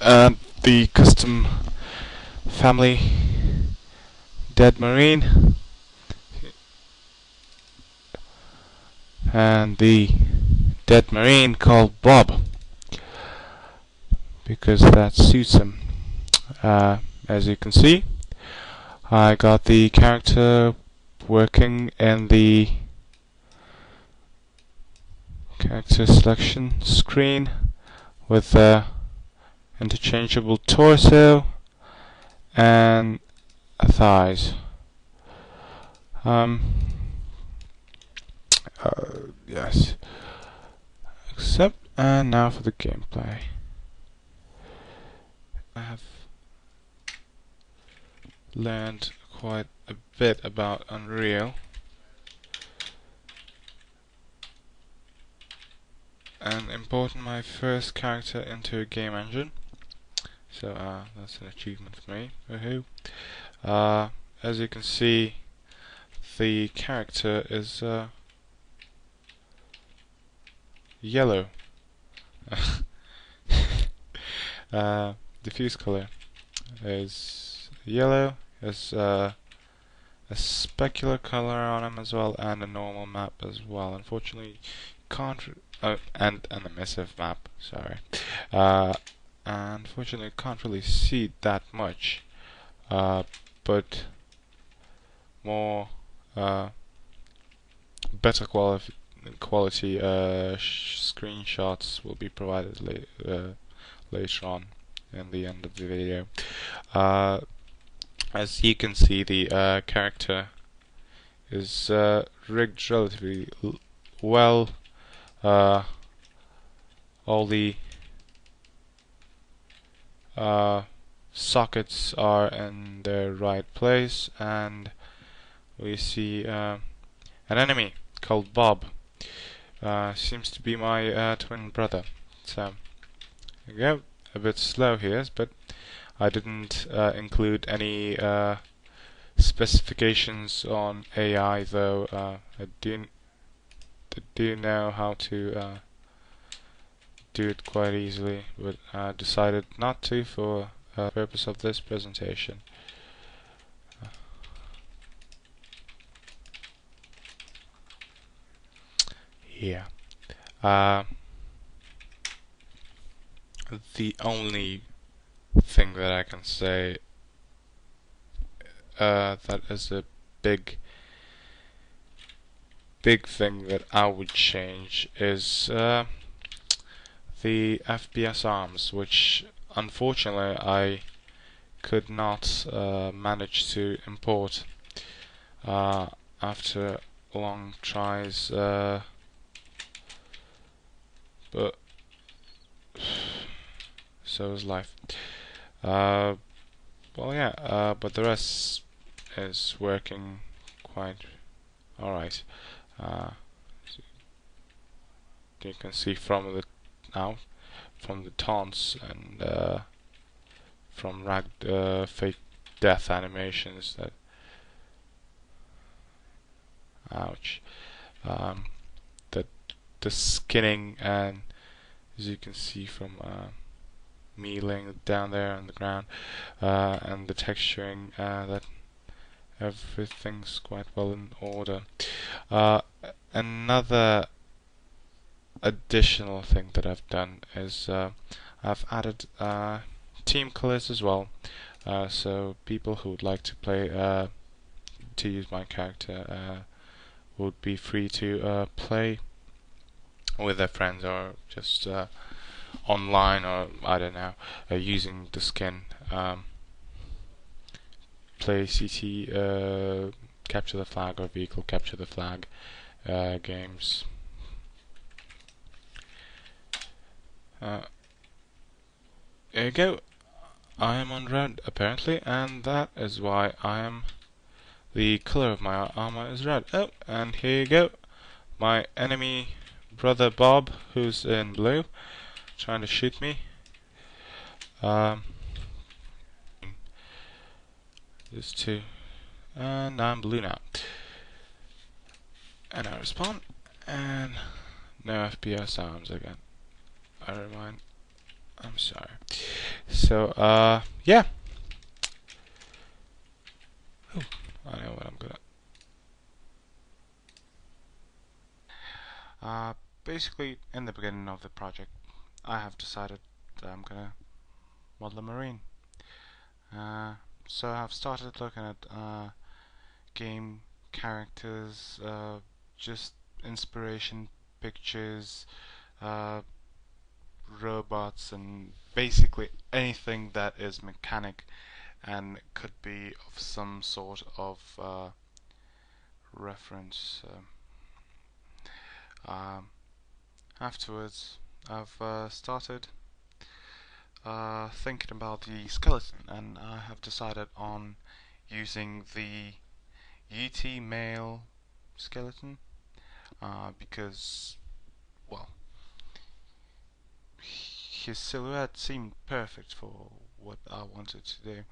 the custom family dead marine, and the dead marine called Bob because that suits him. As you can see, I got the character working in the character selection screen with the interchangeable torso and thighs. Yes. Except, and now for the gameplay. I have learned quite a bit about Unreal, and importing my first character into a game engine. So that's an achievement for me. Woohoo! As you can see, the character is yellow. Diffuse color is yellow. There's a specular color on him as well, and a normal map as well. Unfortunately, can't and an emissive map. Sorry. Unfortunately, can't really see that much. But more better quality screenshots will be provided later on in the end of the video. As you can see, the character is rigged relatively well. All the sockets are in their right place, and we see an enemy called Bob. Seems to be my twin brother. So there we go. A bit slow here, but I didn't include any specifications on AI, though. I do know how to do it quite easily, but I decided not to for the purpose of this presentation. Yeah. The only thing that I can say that is a big thing that I would change is the FPS arms, which unfortunately I could not manage to import after long tries, but so is life. Well, yeah, but the rest is working quite alright. You can see from the taunts and from fake death animations that, ouch, that the skinning, and as you can see from me laying down there on the ground, and the texturing, that everything's quite well in order. Another additional thing that I've done is I've added team colors as well, so people who would like to play to use my character would be free to play with their friends, or just online, or I don't know, using the skin. Play CT capture the flag or vehicle capture the flag games. There you go. I am on red apparently, and that is why the color of my armor is red. Oh, and here you go, my enemy brother Bob, who's in blue, trying to shoot me. There's two, and I'm blue now. And I respawn, and no FPS arms again. I remind. I'm sorry. So yeah. Ooh, I know what I'm gonna. Basically, in the beginning of the project, I have decided that I'm gonna model a marine. Uh, so I've started looking at game characters, just inspiration pictures, uh, robots, and basically anything that is mechanic and could be of some sort of reference. Um, Afterwards, I've started thinking about the skeleton, and I have decided on using the UT male skeleton because, well, his silhouette seemed perfect for what I wanted to do.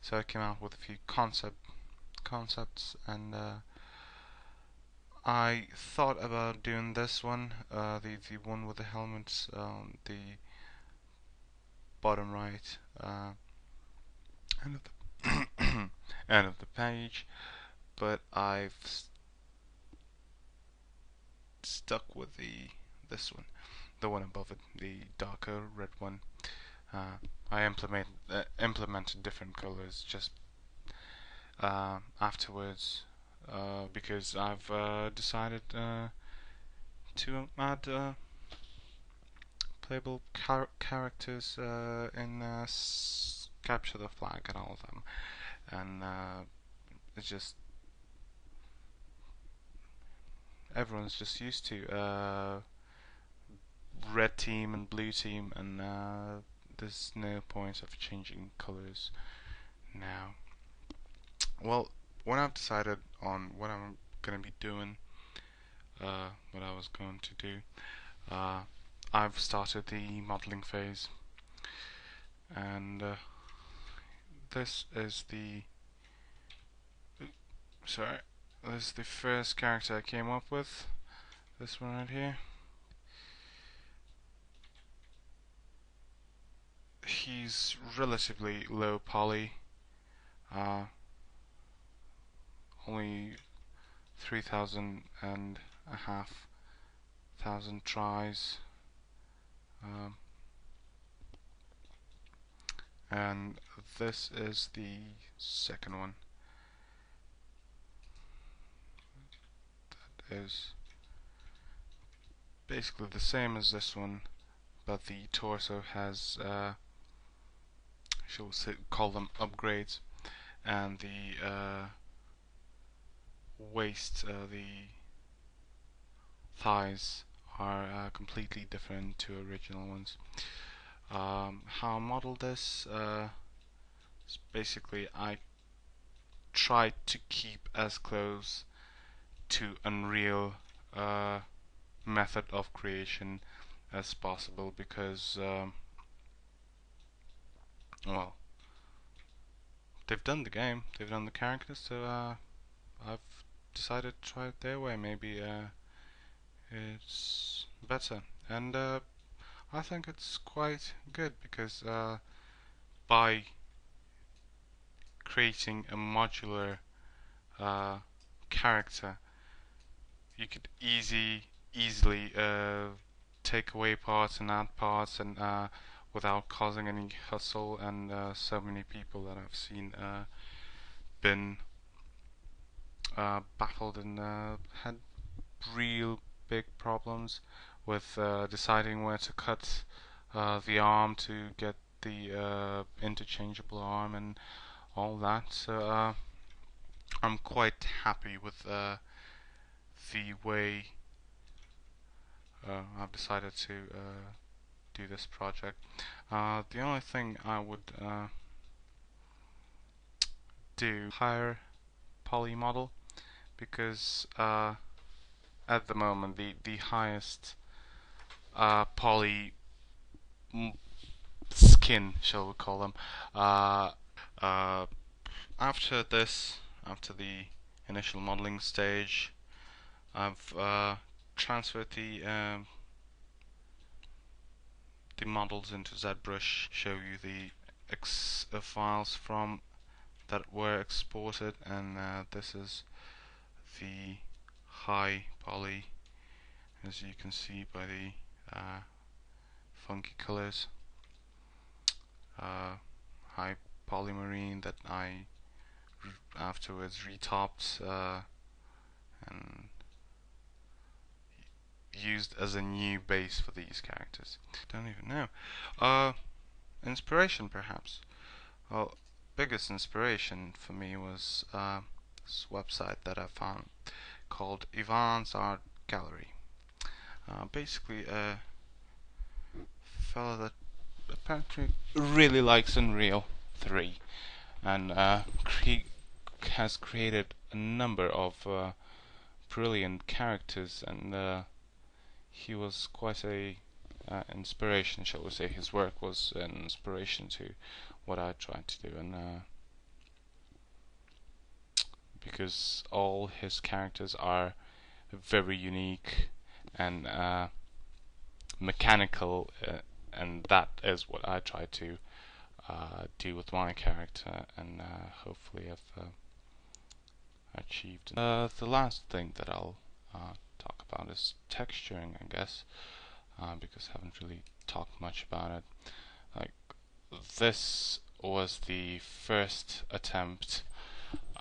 So I came out with a few concepts, and I thought about doing this one, the one with the helmets, the bottom right end of the end of the page, but I've stuck with the this one, the one above it, the darker red one. I implemented different colors just afterwards because I've decided to add playable characters in capture the flag and all of them, and it's just everyone's just used to red team and blue team, and there's no point of changing colors now. Well, when I've decided on what I'm gonna be doing, what I was going to do, uh, I've started the modeling phase, and this is the sorry, this is the first character I came up with. This one right here. He's relatively low poly, uh, only 3,000 and a half thousand tries, um, and this is the second one. That is basically the same as this one, but the torso has, shall we call them upgrades, and the waist, the thighs are completely different to original ones. How I modeled this is basically I tried to keep as close to Unreal method of creation as possible because, well, they've done the game, they've done the characters, so I've decided to try it their way. Maybe it's better, and I think it's quite good because by creating a modular uh, character, you could easily take away parts and add parts, and without causing any hustle. And so many people that I've seen been baffled and had real big problems with deciding where to cut the arm to get the interchangeable arm and all that. So I'm quite happy with the way I've decided to do this project. The only thing I would do higher poly model because at the moment the highest poly skin, shall we call them, uh, after this, after the initial modeling stage, I've transferred the models into ZBrush, show you the files from that were exported, and this is the high poly, as you can see by the funky colors, high polymarine that I afterwards retopped and used as a new base for these characters. Don't even know. Inspiration, perhaps. Well, biggest inspiration for me was this website that I found called Ivan's Art Gallery. Basically, a fellow that apparently really likes Unreal 3 and has created a number of brilliant characters, and he was quite a inspiration, shall we say. His work was an inspiration to what I tried to do, and because all his characters are very unique and mechanical, and that is what I try to do with my character, and hopefully I've achieved. The last thing that I'll talk about is texturing, I guess, because I haven't really talked much about it. Like, this was the first attempt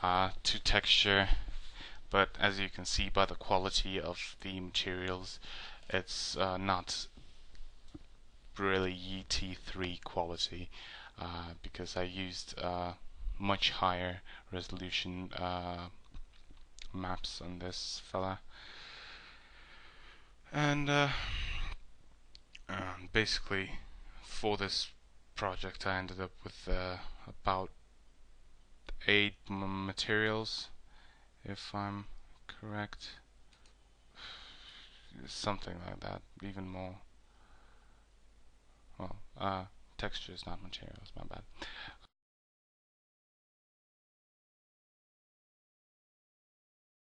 to texture, but as you can see by the quality of the materials, it's not really ET3 quality, because I used much higher resolution maps on this fella, and basically for this project I ended up with about 8 materials, if I'm correct, something like that, even more. Well, textures, not materials, my bad.